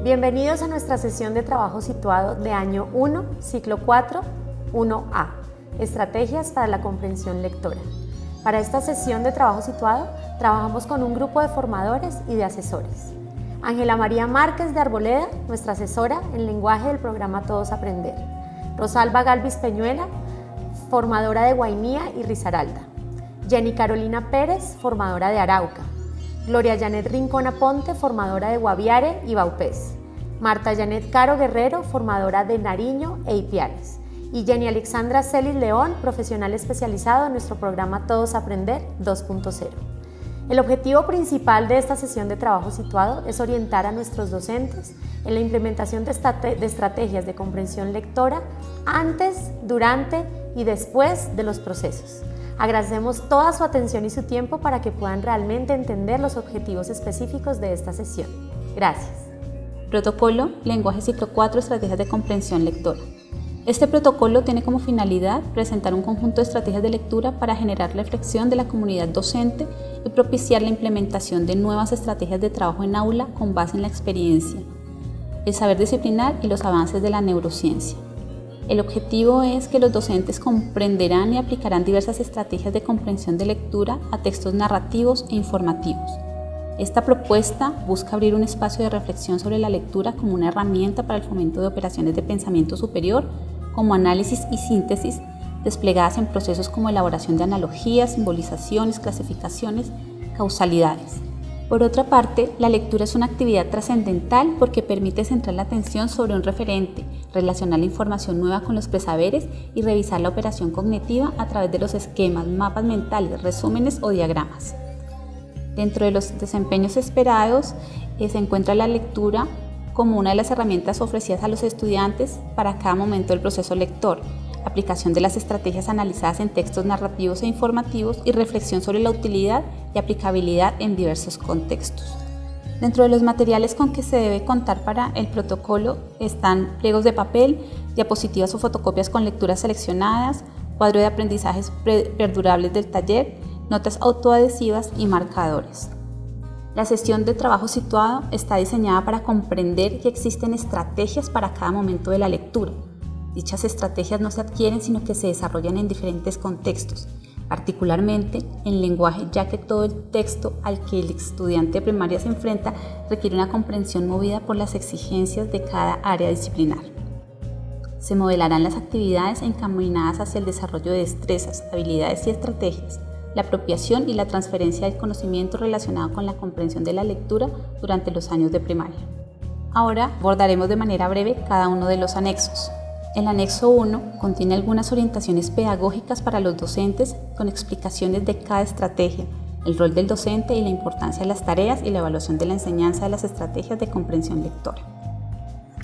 Bienvenidos a nuestra sesión de trabajo situado de año 1, ciclo 4, 1A, Estrategias para la comprensión lectora. Para esta sesión de trabajo situado, trabajamos con un grupo de formadores y de asesores. Ángela María Márquez de Arboleda, nuestra asesora en lenguaje del programa Todos Aprender. Rosalba Galvis Peñuela, formadora de Guainía y Risaralda. Jenny Carolina Pérez, formadora de Arauca. Gloria Janet Rincón Aponte, formadora de Guaviare y Baupés. Marta Janet Caro Guerrero, formadora de Nariño e Ipiales. Y Jenny Alexandra Celis León, profesional especializado en nuestro programa Todos Aprender 2.0. El objetivo principal de esta sesión de trabajo situado es orientar a nuestros docentes en la implementación de estrategias de comprensión lectora antes, durante y después de los procesos. Agradecemos toda su atención y su tiempo para que puedan realmente entender los objetivos específicos de esta sesión. Gracias. Protocolo Lenguaje Ciclo 4 Estrategias de Comprensión Lectora. Este protocolo tiene como finalidad presentar un conjunto de estrategias de lectura para generar reflexión de la comunidad docente y propiciar la implementación de nuevas estrategias de trabajo en aula con base en la experiencia, el saber disciplinar y los avances de la neurociencia. El objetivo es que los docentes comprenderán y aplicarán diversas estrategias de comprensión de lectura a textos narrativos e informativos. Esta propuesta busca abrir un espacio de reflexión sobre la lectura como una herramienta para el fomento de operaciones de pensamiento superior, como análisis y síntesis, desplegadas en procesos como elaboración de analogías, simbolizaciones, clasificaciones, causalidades. Por otra parte, la lectura es una actividad trascendental porque permite centrar la atención sobre un referente, relacionar la información nueva con los presaberes y revisar la operación cognitiva a través de los esquemas, mapas mentales, resúmenes o diagramas. Dentro de los desempeños esperados se encuentra la lectura como una de las herramientas ofrecidas a los estudiantes para cada momento del proceso lector, aplicación de las estrategias analizadas en textos narrativos e informativos y reflexión sobre la utilidad y aplicabilidad en diversos contextos. Dentro de los materiales con que se debe contar para el protocolo están pliegos de papel, diapositivas o fotocopias con lecturas seleccionadas, cuadro de aprendizajes perdurables del taller, notas autoadhesivas y marcadores. La sesión de trabajo situado está diseñada para comprender que existen estrategias para cada momento de la lectura. Dichas estrategias no se adquieren, sino que se desarrollan en diferentes contextos, particularmente en lenguaje, ya que todo el texto al que el estudiante de primaria se enfrenta requiere una comprensión movida por las exigencias de cada área disciplinar. Se modelarán las actividades encaminadas hacia el desarrollo de destrezas, habilidades y estrategias, la apropiación y la transferencia del conocimiento relacionado con la comprensión de la lectura durante los años de primaria. Ahora abordaremos de manera breve cada uno de los anexos. El anexo 1 contiene algunas orientaciones pedagógicas para los docentes con explicaciones de cada estrategia, el rol del docente y la importancia de las tareas y la evaluación de la enseñanza de las estrategias de comprensión lectora.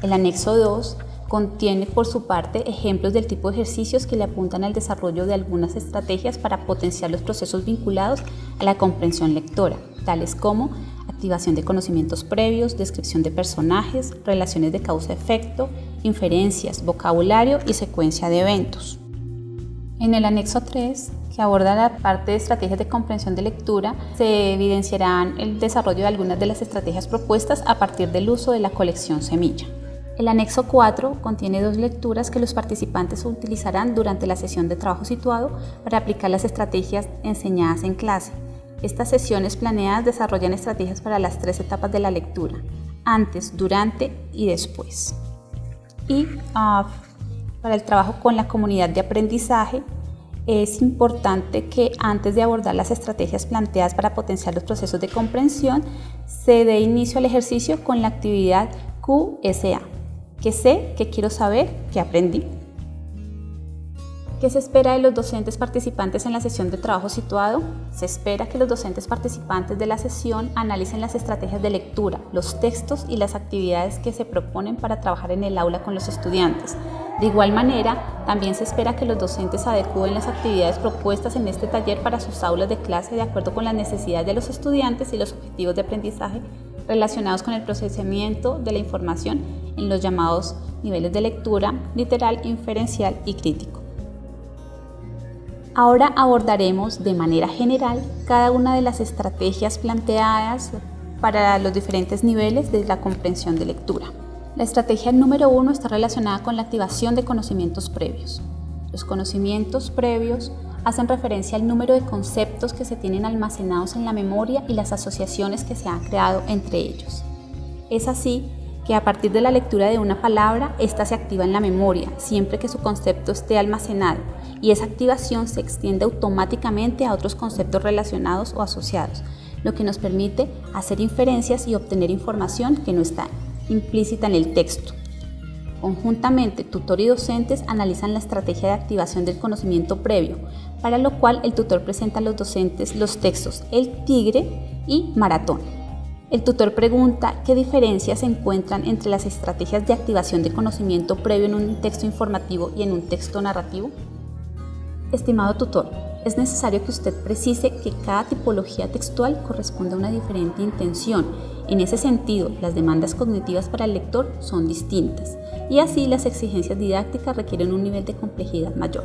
El anexo 2 contiene por su parte ejemplos del tipo de ejercicios que le apuntan al desarrollo de algunas estrategias para potenciar los procesos vinculados a la comprensión lectora, tales como activación de conocimientos previos, descripción de personajes, relaciones de causa-efecto, inferencias, vocabulario y secuencia de eventos. En el anexo 3, que aborda la parte de estrategias de comprensión de lectura, se evidenciarán el desarrollo de algunas de las estrategias propuestas a partir del uso de la colección semilla. El anexo 4 contiene 2 lecturas que los participantes utilizarán durante la sesión de trabajo situado para aplicar las estrategias enseñadas en clase. Estas sesiones planeadas desarrollan estrategias para las 3 etapas de la lectura: antes, durante y después. Y para el trabajo con la comunidad de aprendizaje, es importante que antes de abordar las estrategias planteadas para potenciar los procesos de comprensión, se dé inicio al ejercicio con la actividad QSA. ¿Qué sé? ¿Qué quiero saber? ¿Qué aprendí? ¿Qué se espera de los docentes participantes en la sesión de trabajo situado? Se espera que los docentes participantes de la sesión analicen las estrategias de lectura, los textos y las actividades que se proponen para trabajar en el aula con los estudiantes. De igual manera, también se espera que los docentes adecúen las actividades propuestas en este taller para sus aulas de clase de acuerdo con las necesidades de los estudiantes y los objetivos de aprendizaje relacionados con el procesamiento de la información en los llamados niveles de lectura, literal, inferencial y crítico. Ahora abordaremos de manera general cada una de las estrategias planteadas para los diferentes niveles de la comprensión de lectura. La estrategia número 1 está relacionada con la activación de conocimientos previos. Los conocimientos previos hacen referencia al número de conceptos que se tienen almacenados en la memoria y las asociaciones que se han creado entre ellos. Es así que a partir de la lectura de una palabra, ésta se activa en la memoria, siempre que su concepto esté almacenado, y esa activación se extiende automáticamente a otros conceptos relacionados o asociados, lo que nos permite hacer inferencias y obtener información que no está implícita en el texto. Conjuntamente, tutor y docentes analizan la estrategia de activación del conocimiento previo, para lo cual el tutor presenta a los docentes los textos El Tigre y Maratón. El tutor pregunta qué diferencias se encuentran entre las estrategias de activación de conocimiento previo en un texto informativo y en un texto narrativo. Estimado tutor, es necesario que usted precise que cada tipología textual corresponde a una diferente intención. En ese sentido, las demandas cognitivas para el lector son distintas y así las exigencias didácticas requieren un nivel de complejidad mayor,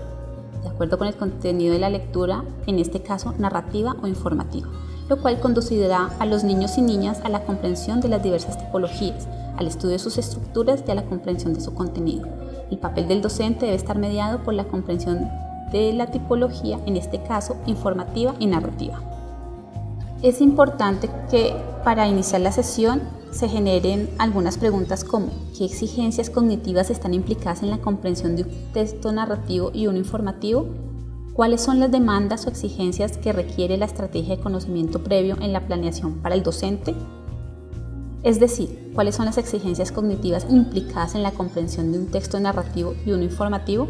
de acuerdo con el contenido de la lectura, en este caso narrativa o informativa, lo cual conducirá a los niños y niñas a la comprensión de las diversas tipologías, al estudio de sus estructuras y a la comprensión de su contenido. El papel del docente debe estar mediado por la comprensión de la tipología, en este caso informativa y narrativa. Es importante que para iniciar la sesión se generen algunas preguntas como ¿qué exigencias cognitivas están implicadas en la comprensión de un texto narrativo y uno informativo? ¿Cuáles son las demandas o exigencias que requiere la estrategia de conocimiento previo en la planeación para el docente? Es decir, ¿cuáles son las exigencias cognitivas implicadas en la comprensión de un texto narrativo y uno informativo?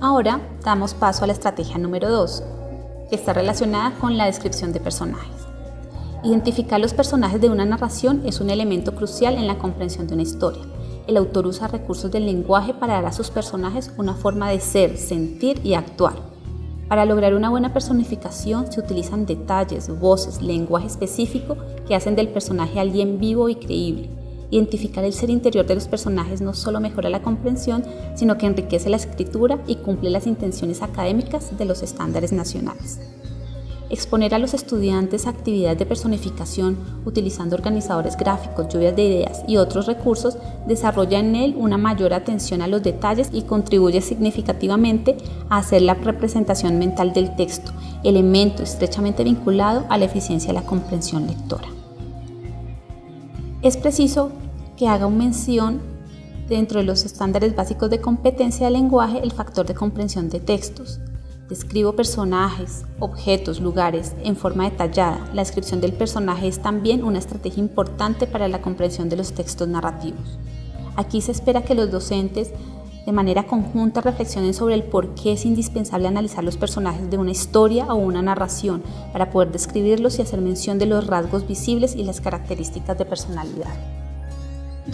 Ahora damos paso a la estrategia número 2, que está relacionada con la descripción de personajes. Identificar los personajes de una narración es un elemento crucial en la comprensión de una historia. El autor usa recursos del lenguaje para dar a sus personajes una forma de ser, sentir y actuar. Para lograr una buena personificación se utilizan detalles, voces, lenguaje específico que hacen del personaje alguien vivo y creíble. Identificar el ser interior de los personajes no solo mejora la comprensión, sino que enriquece la escritura y cumple las intenciones académicas de los estándares nacionales. Exponer a los estudiantes a actividades de personificación utilizando organizadores gráficos, lluvias de ideas y otros recursos desarrolla en él una mayor atención a los detalles y contribuye significativamente a hacer la representación mental del texto, elemento estrechamente vinculado a la eficiencia de la comprensión lectora. Es preciso que haga mención dentro de los estándares básicos de competencia del lenguaje el factor de comprensión de textos. Describo personajes, objetos, lugares en forma detallada. La descripción del personaje es también una estrategia importante para la comprensión de los textos narrativos. Aquí se espera que los docentes de manera conjunta reflexionen sobre el por qué es indispensable analizar los personajes de una historia o una narración para poder describirlos y hacer mención de los rasgos visibles y las características de personalidad.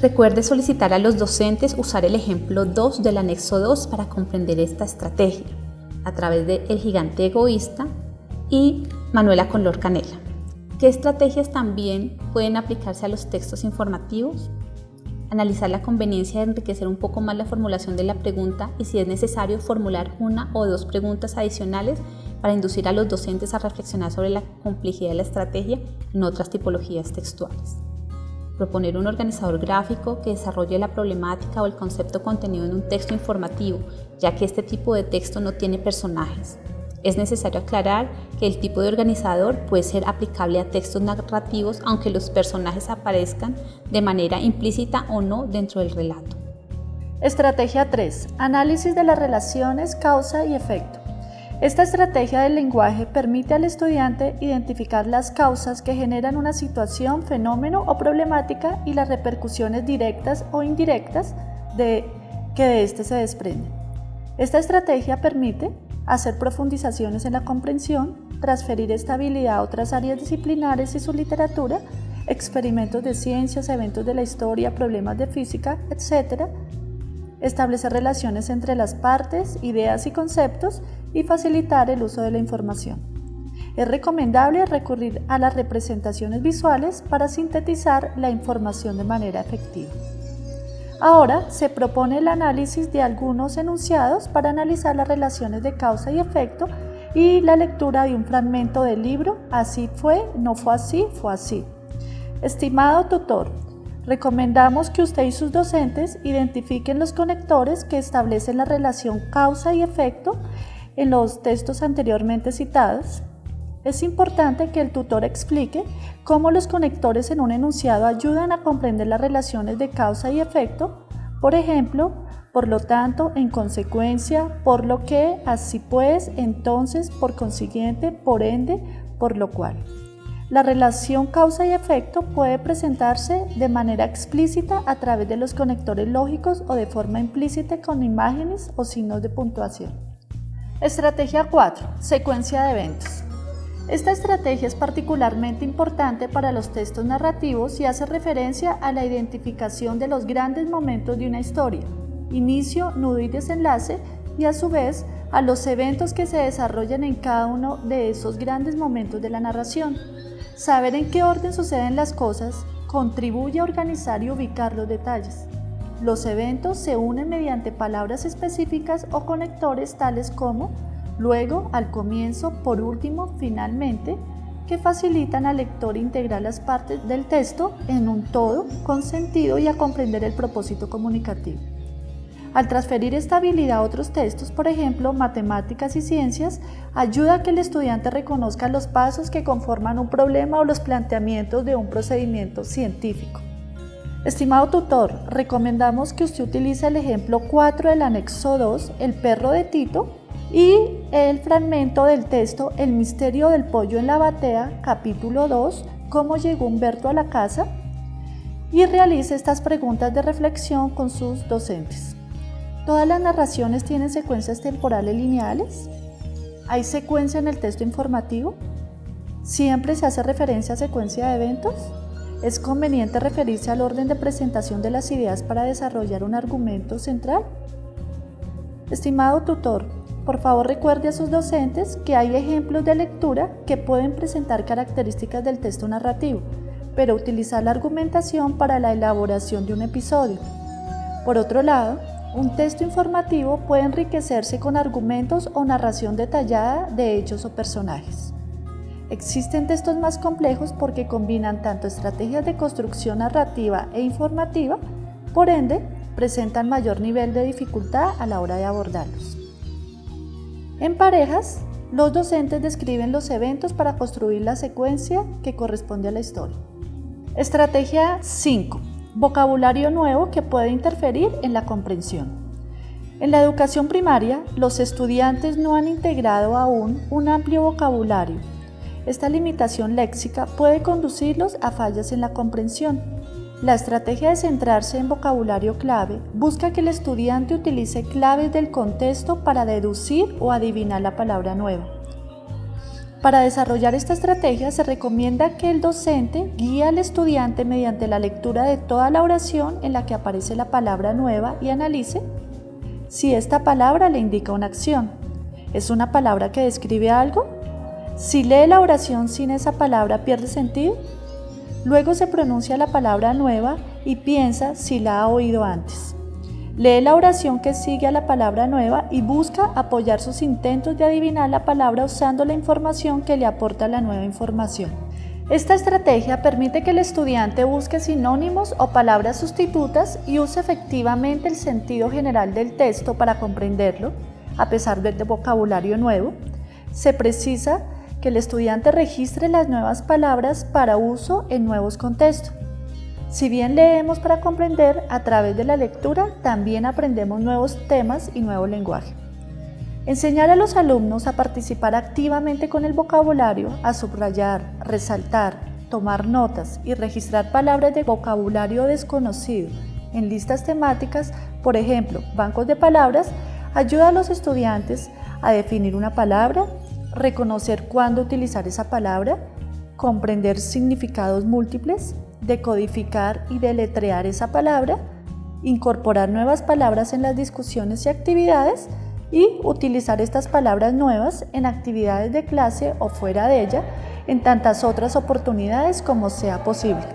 Recuerde solicitar a los docentes usar el ejemplo 2 del anexo 2 para comprender esta estrategia, a través de El gigante egoísta y Manuela Color Canela. ¿Qué estrategias también pueden aplicarse a los textos informativos? Analizar la conveniencia de enriquecer un poco más la formulación de la pregunta y, si es necesario, formular una o dos preguntas adicionales para inducir a los docentes a reflexionar sobre la complejidad de la estrategia en otras tipologías textuales. Proponer un organizador gráfico que desarrolle la problemática o el concepto contenido en un texto informativo, ya que este tipo de texto no tiene personajes. Es necesario aclarar que el tipo de organizador puede ser aplicable a textos narrativos, aunque los personajes aparezcan de manera implícita o no dentro del relato. Estrategia 3. Análisis de las relaciones causa y efecto. Esta estrategia del lenguaje permite al estudiante identificar las causas que generan una situación, fenómeno o problemática y las repercusiones directas o indirectas que de éste se desprenden. Esta estrategia permite hacer profundizaciones en la comprensión, transferir estabilidad a otras áreas disciplinares y su literatura, experimentos de ciencias, eventos de la historia, problemas de física, etc., establecer relaciones entre las partes, ideas y conceptos y facilitar el uso de la información. Es recomendable recurrir a las representaciones visuales para sintetizar la información de manera efectiva. Ahora se propone el análisis de algunos enunciados para analizar las relaciones de causa y efecto y la lectura de un fragmento del libro Así fue, no fue así, fue así. Estimado tutor, recomendamos que usted y sus docentes identifiquen los conectores que establecen la relación causa y efecto en los textos anteriormente citados. Es importante que el tutor explique cómo los conectores en un enunciado ayudan a comprender las relaciones de causa y efecto, por ejemplo, por lo tanto, en consecuencia, por lo que, así pues, entonces, por consiguiente, por ende, por lo cual. La relación causa y efecto puede presentarse de manera explícita a través de los conectores lógicos o de forma implícita con imágenes o signos de puntuación. Estrategia 4. Secuencia de eventos. Esta estrategia es particularmente importante para los textos narrativos y hace referencia a la identificación de los grandes momentos de una historia, inicio, nudo y desenlace, y a su vez a los eventos que se desarrollan en cada uno de esos grandes momentos de la narración. Saber en qué orden suceden las cosas contribuye a organizar y ubicar los detalles. Los eventos se unen mediante palabras específicas o conectores tales como luego, al comienzo, por último, finalmente, que facilitan al lector integrar las partes del texto en un todo con sentido y a comprender el propósito comunicativo. Al transferir esta habilidad a otros textos, por ejemplo, matemáticas y ciencias, ayuda a que el estudiante reconozca los pasos que conforman un problema o los planteamientos de un procedimiento científico. Estimado tutor, recomendamos que usted utilice el ejemplo 4 del anexo 2, el perro de Tito, y el fragmento del texto El misterio del pollo en la batea, capítulo 2, cómo llegó Humberto a la casa, y realice estas preguntas de reflexión con sus docentes. ¿Todas las narraciones tienen secuencias temporales lineales? ¿Hay secuencia en el texto informativo? ¿Siempre se hace referencia a secuencia de eventos? ¿Es conveniente referirse al orden de presentación de las ideas para desarrollar un argumento central? Estimado tutor, por favor recuerde a sus docentes que hay ejemplos de lectura que pueden presentar características del texto narrativo, pero utilizar la argumentación para la elaboración de un episodio. Por otro lado, un texto informativo puede enriquecerse con argumentos o narración detallada de hechos o personajes. Existen textos más complejos porque combinan tanto estrategias de construcción narrativa e informativa, por ende, presentan mayor nivel de dificultad a la hora de abordarlos. En parejas, los docentes describen los eventos para construir la secuencia que corresponde a la historia. Estrategia 5. Vocabulario nuevo que puede interferir en la comprensión. En la educación primaria, los estudiantes no han integrado aún un amplio vocabulario. Esta limitación léxica puede conducirlos a fallas en la comprensión. La estrategia de centrarse en vocabulario clave busca que el estudiante utilice claves del contexto para deducir o adivinar la palabra nueva. Para desarrollar esta estrategia se recomienda que el docente guíe al estudiante mediante la lectura de toda la oración en la que aparece la palabra nueva y analice si esta palabra le indica una acción. ¿Es una palabra que describe algo? Si lee la oración sin esa palabra, ¿pierde sentido? Luego se pronuncia la palabra nueva y piensa si la ha oído antes. Lee la oración que sigue a la palabra nueva y busca apoyar sus intentos de adivinar la palabra usando la información que le aporta la nueva información. Esta estrategia permite que el estudiante busque sinónimos o palabras sustitutas y use efectivamente el sentido general del texto para comprenderlo, a pesar del vocabulario nuevo. Se precisa que el estudiante registre las nuevas palabras para uso en nuevos contextos. Si bien leemos para comprender, a través de la lectura también aprendemos nuevos temas y nuevo lenguaje. Enseñar a los alumnos a participar activamente con el vocabulario, a subrayar, resaltar, tomar notas y registrar palabras de vocabulario desconocido en listas temáticas, por ejemplo, bancos de palabras, ayuda a los estudiantes a definir una palabra, reconocer cuándo utilizar esa palabra, comprender significados múltiples, decodificar y deletrear esa palabra, incorporar nuevas palabras en las discusiones y actividades y utilizar estas palabras nuevas en actividades de clase o fuera de ella en tantas otras oportunidades como sea posible.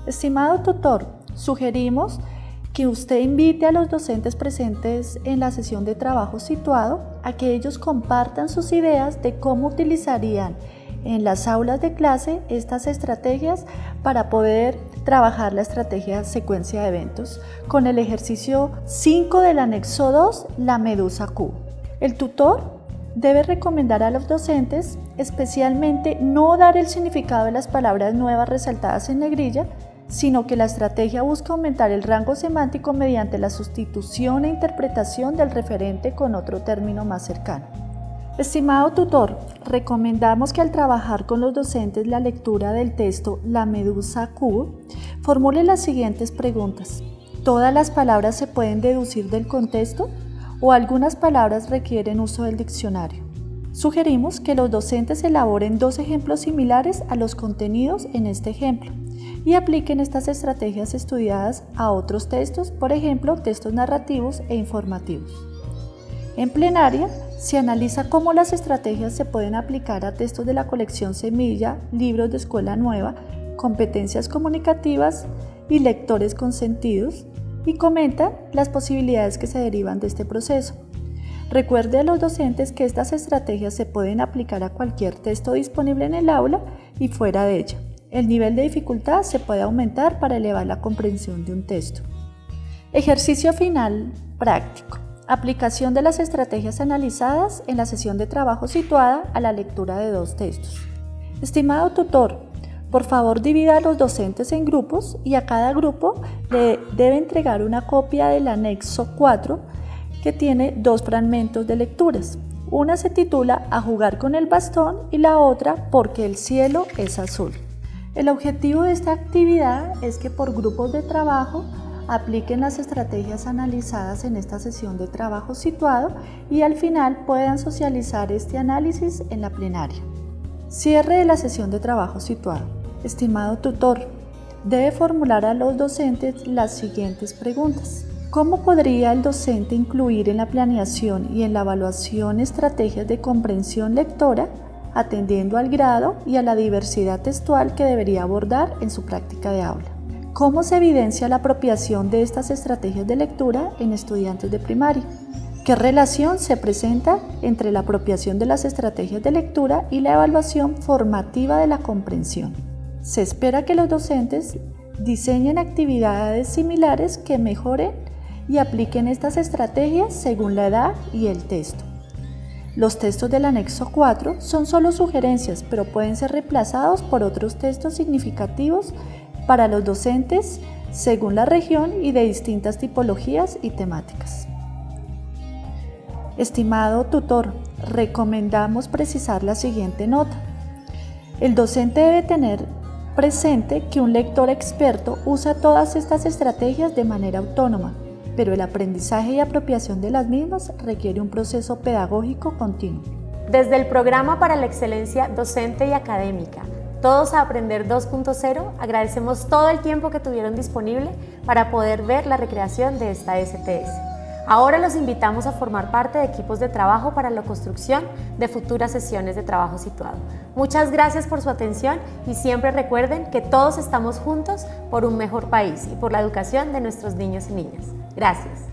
Estimado tutor, sugerimos que usted invite a los docentes presentes en la sesión de trabajo situado a que ellos compartan sus ideas de cómo utilizarían en las aulas de clase estas estrategias para poder trabajar la estrategia secuencia de eventos con el ejercicio 5 del anexo 2, la medusa cubo. El tutor debe recomendar a los docentes especialmente no dar el significado de las palabras nuevas resaltadas en negrilla, sino que la estrategia busca aumentar el rango semántico mediante la sustitución e interpretación del referente con otro término más cercano. Estimado tutor, recomendamos que al trabajar con los docentes la lectura del texto La medusa cubo, formule las siguientes preguntas. ¿Todas las palabras se pueden deducir del contexto o algunas palabras requieren uso del diccionario? Sugerimos que los docentes elaboren 2 ejemplos similares a los contenidos en este ejemplo y apliquen estas estrategias estudiadas a otros textos, por ejemplo, textos narrativos e informativos. En plenaria, se analiza cómo las estrategias se pueden aplicar a textos de la colección Semilla, libros de escuela nueva, competencias comunicativas y lectores consentidos, y comenta las posibilidades que se derivan de este proceso. Recuerde a los docentes que estas estrategias se pueden aplicar a cualquier texto disponible en el aula y fuera de ella. El nivel de dificultad se puede aumentar para elevar la comprensión de un texto. Ejercicio final práctico. Aplicación de las estrategias analizadas en la sesión de trabajo situada a la lectura de 2 textos. Estimado tutor, por favor divida a los docentes en grupos y a cada grupo le debe entregar una copia del anexo 4 que tiene 2 fragmentos de lecturas. Una se titula A jugar con el bastón y la otra Porque el cielo es azul. El objetivo de esta actividad es que por grupos de trabajo apliquen las estrategias analizadas en esta sesión de trabajo situado y al final puedan socializar este análisis en la plenaria. Cierre de la sesión de trabajo situado. Estimado tutor, debe formular a los docentes las siguientes preguntas. ¿Cómo podría el docente incluir en la planeación y en la evaluación estrategias de comprensión lectora, atendiendo al grado y a la diversidad textual que debería abordar en su práctica de aula? ¿Cómo se evidencia la apropiación de estas estrategias de lectura en estudiantes de primaria? ¿Qué relación se presenta entre la apropiación de las estrategias de lectura y la evaluación formativa de la comprensión? Se espera que los docentes diseñen actividades similares que mejoren y apliquen estas estrategias según la edad y el texto. Los textos del anexo 4 son solo sugerencias, pero pueden ser reemplazados por otros textos significativos para los docentes según la región y de distintas tipologías y temáticas. Estimado tutor, recomendamos precisar la siguiente nota. El docente debe tener presente que un lector experto usa todas estas estrategias de manera autónoma, pero el aprendizaje y apropiación de las mismas requiere un proceso pedagógico continuo. Desde el Programa para la Excelencia Docente y Académica, Todos a Aprender 2.0, agradecemos todo el tiempo que tuvieron disponible para poder ver la recreación de esta STS. Ahora los invitamos a formar parte de equipos de trabajo para la construcción de futuras sesiones de trabajo situado. Muchas gracias por su atención y siempre recuerden que todos estamos juntos por un mejor país y por la educación de nuestros niños y niñas. Gracias.